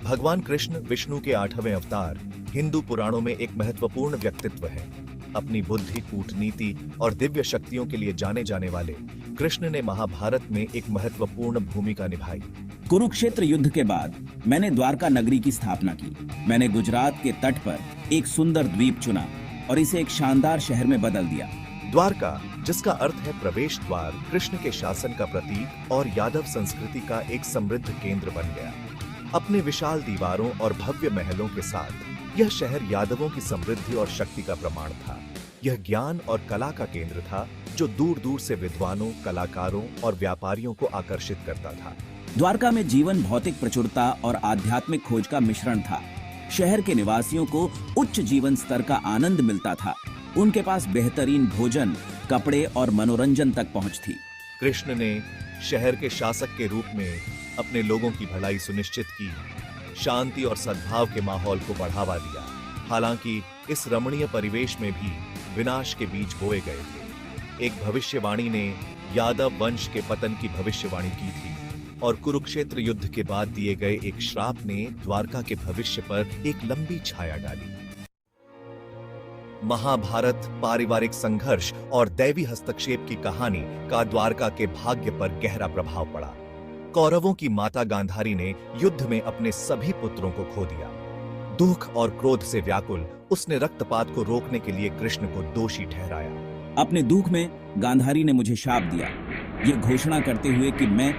भगवान कृष्ण विष्णु के 8वें अवतार हिंदू पुराणों में एक महत्वपूर्ण व्यक्तित्व है। अपनी बुद्धि, कूटनीति और दिव्य शक्तियों के लिए जाने जाने वाले कृष्ण ने महाभारत में एक महत्वपूर्ण भूमिका निभाई। कुरुक्षेत्र युद्ध के बाद मैंने द्वारका नगरी की स्थापना की। मैंने गुजरात के तट पर एक सुंदर द्वीप चुना और इसे एक शानदार शहर में बदल दिया। द्वारका, जिसका अर्थ है प्रवेश द्वार, कृष्ण के शासन का प्रतीक और यादव संस्कृति का एक समृद्ध केंद्र बन गया। अपने विशाल दीवारों और भव्य महलों के साथ यह शहर यादवों की समृद्धि और शक्ति का प्रमाण था। यह ज्ञान और कला का केंद्र था जो दूर दूर से विद्वानों, कलाकारों और व्यापारियों को आकर्षित करता था। द्वारका में जीवन, भौतिक प्रचुरता और आध्यात्मिक खोज का मिश्रण था। शहर के निवासियों को उच्च जीवन स्तर का आनंद मिलता था। उनके पास बेहतरीन भोजन, कपड़े और मनोरंजन तक पहुंच थी। कृष्ण ने शहर के शासक के रूप में अपने लोगों की भलाई सुनिश्चित की, शांति और सद्भाव के माहौल को बढ़ावा दिया। हालांकि इस रमणीय परिवेश में भी विनाश के बीज बोए गए थे। एक भविष्यवाणी ने यादव वंश के पतन की भविष्यवाणी की थी और कुरुक्षेत्र युद्ध के बाद दिए गए एक श्राप ने द्वारका के भविष्य पर एक लंबी छाया डाली। महाभारत पारिवारिक संघर्ष और दैवी हस्तक्षेप की कहानी का द्वारका के भाग्य पर गहरा प्रभाव पड़ा। कौरवों की माता गांधारी ने युद्ध में अपने सभी पुत्रों को खो दिया। दुख और क्रोध से व्याकुल उसने रक्तपात को रोकने के लिए कृष्ण को दोषी ठहराया। अपने दुख में गांधारी ने मुझे शाप दिया, ये घोषणा करते हुए कि मैं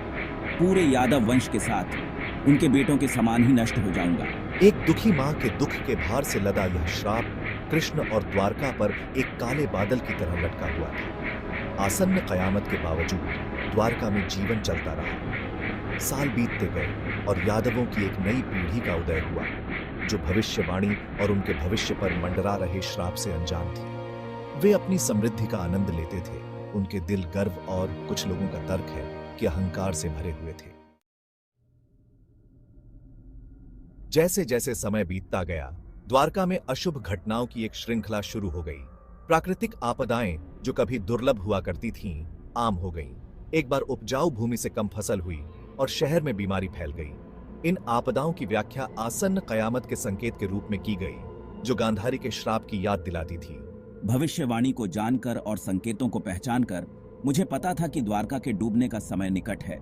पूरे यादव वंश के साथ उनके बेटों के समान ही नष्ट हो जाऊंगा। एक दुखी मां के दुख के भार से लदा यह श्राप कृष्ण और द्वारका पर एक काले बादल की तरह लटका हुआ था। आसन्न कयामत के बावजूद द्वारका में जीवन चलता रहा। साल बीतते गए और यादवों की एक नई पीढ़ी का उदय हुआ जो भविष्यवाणी और उनके भविष्य पर मंडरा रहे श्राप से अनजान थी। वे अपनी समृद्धि का आनंद लेते थे। उनके दिल गर्व और कुछ लोगों का तर्क है कि अहंकार से भरे हुए थे। जैसे जैसे समय बीतता गया, द्वारका में अशुभ घटनाओं की एक श्रृंखला शुरू हो गई। प्राकृतिक आपदाएं जो कभी दुर्लभ हुआ करती थीं, आम हो गईं। एक बार उपजाऊ भूमि से कम फसल हुई और शहर में बीमारी फैल गई। इन आपदाओं की व्याख्या आसन्न कयामत के संकेत के रूप में की गई, जो गांधारी के श्राप की याद दिलाती थी। भविष्यवाणी को जानकर और संकेतों को पहचानकर मुझे पता था कि द्वारका के डूबने का समय निकट है।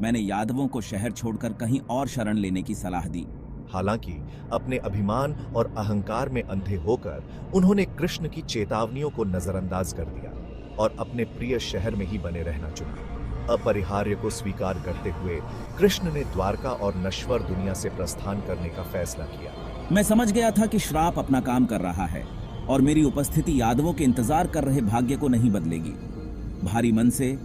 मैंने यादवों को शहर छोड़कर कहीं और शरण लेने की सलाह दी। हालांकि अपने अभिमान और अहंकार में अंधे होकर उन्होंने कृष्ण की चेतावनियों को नजरअंदाज कर दिया और अपने प्रिय शहर में ही बने रहना चुना। अपरिहार्य को स्वीकार करते हुए कृष्ण ने द्वारका और नश्वर दुनिया से प्रस्थान करने का फैसला किया। मैं समझ गया था कि श्राप अपना काम कर रहा है और मेरी उपस्थिति यादवों के इंतजार कर रहे भाग्य को नहीं बदलेगी। भारी मन से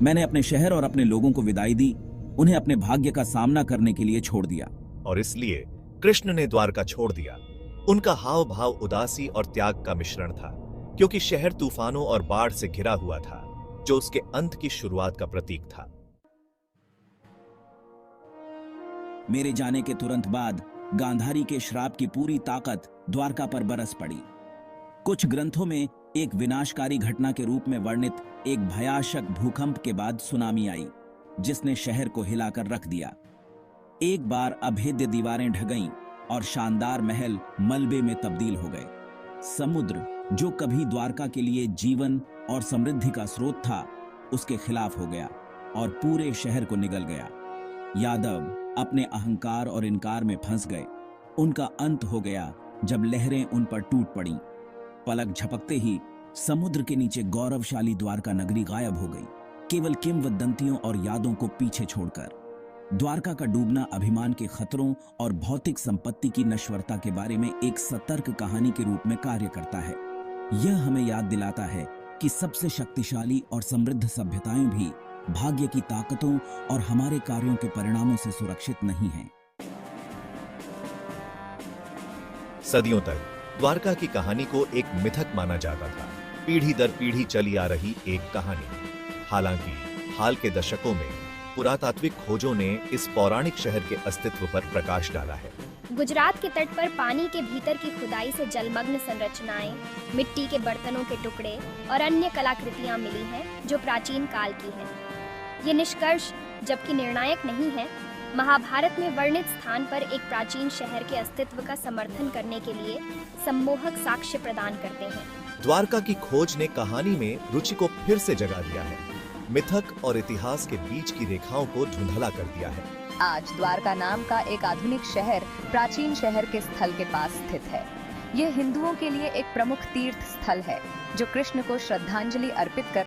मैंने अपने शहर और अपने लोगों को विदाई दी, उन्हें अपने भाग्य का सामना करने के लिए छोड़ दिया। और इसलिए कृष्ण ने द्वारका छोड़ दिया। उनका हाव भाव उदासी और त्याग का मिश्रण था, क्योंकि शहर तूफानों और बाढ़ से घिरा हुआ था, जो उसके अंत की शुरुआत का प्रतीक था। मेरे जाने के तुरंत बाद गांधारी के श्राप की पूरी ताकत द्वारका पर बरस पड़ी। कुछ ग्रंथों में एक विनाशकारी घटना के रूप में वर्णित एक भयानक भूकंप के बाद सुनामी आई, जिसने शहर को हिलाकर रख दिया। एक बार अभेद्य दीवारें ढह गईं और शानदार महल मलबे में तब्दील हो गए। समुद्र, जो कभी द्वारका के लिए जीवन और समृद्धि का स्रोत था, उसके खिलाफ हो गया और पूरे शहर को निगल गया। यादव अपने अहंकार और इनकार में फंस गए। उनका अंत हो गया जब लहरें उन पर टूट पड़ीं। पलक झपकते ही समुद्र के नीचे गौरवशाली द्वारका नगरी गायब हो गई, केवल किंवदंतियों और यादों को पीछे छोड़कर। द्वारका का डूबना अभिमान के खतरों और भौतिक संपत्ति की नश्वरता के बारे में एक सतर्क कहानी के रूप में कार्य करता है। यह हमें याद दिलाता है कि सबसे शक्तिशाली और समृद्ध सभ्यताएं भी भाग्य की ताकतों और हमारे कार्यों के परिणामों से सुरक्षित नहीं हैं। सदियों तक द्वारका की कहानी को एक मिथक माना जाता था, पीढ़ी दर पीढ़ी चली आ रही एक कहानी। हालांकि हाल के दशकों में पुरातात्विक खोजों ने इस पौराणिक शहर के अस्तित्व पर प्रकाश डाला है। गुजरात के तट पर पानी के भीतर की खुदाई से जलमग्न संरचनाएं, मिट्टी के बर्तनों के टुकड़े और अन्य कलाकृतियां मिली हैं जो प्राचीन काल की हैं। ये निष्कर्ष जबकि निर्णायक नहीं है, महाभारत में वर्णित स्थान पर एक प्राचीन शहर के अस्तित्व का समर्थन करने के लिए सम्मोहक साक्ष्य प्रदान करते हैं। द्वारका की खोज ने कहानी में रुचि को फिर से जगा दिया है, मिथक और इतिहास के बीच की रेखाओं को धुंधला कर दिया है। आज द्वारका नाम का एक आधुनिक शहर प्राचीन शहर के स्थल के पास स्थित है। यह हिंदुओं के लिए एक प्रमुख तीर्थ स्थल है जो कृष्ण को श्रद्धांजलि अर्पित कर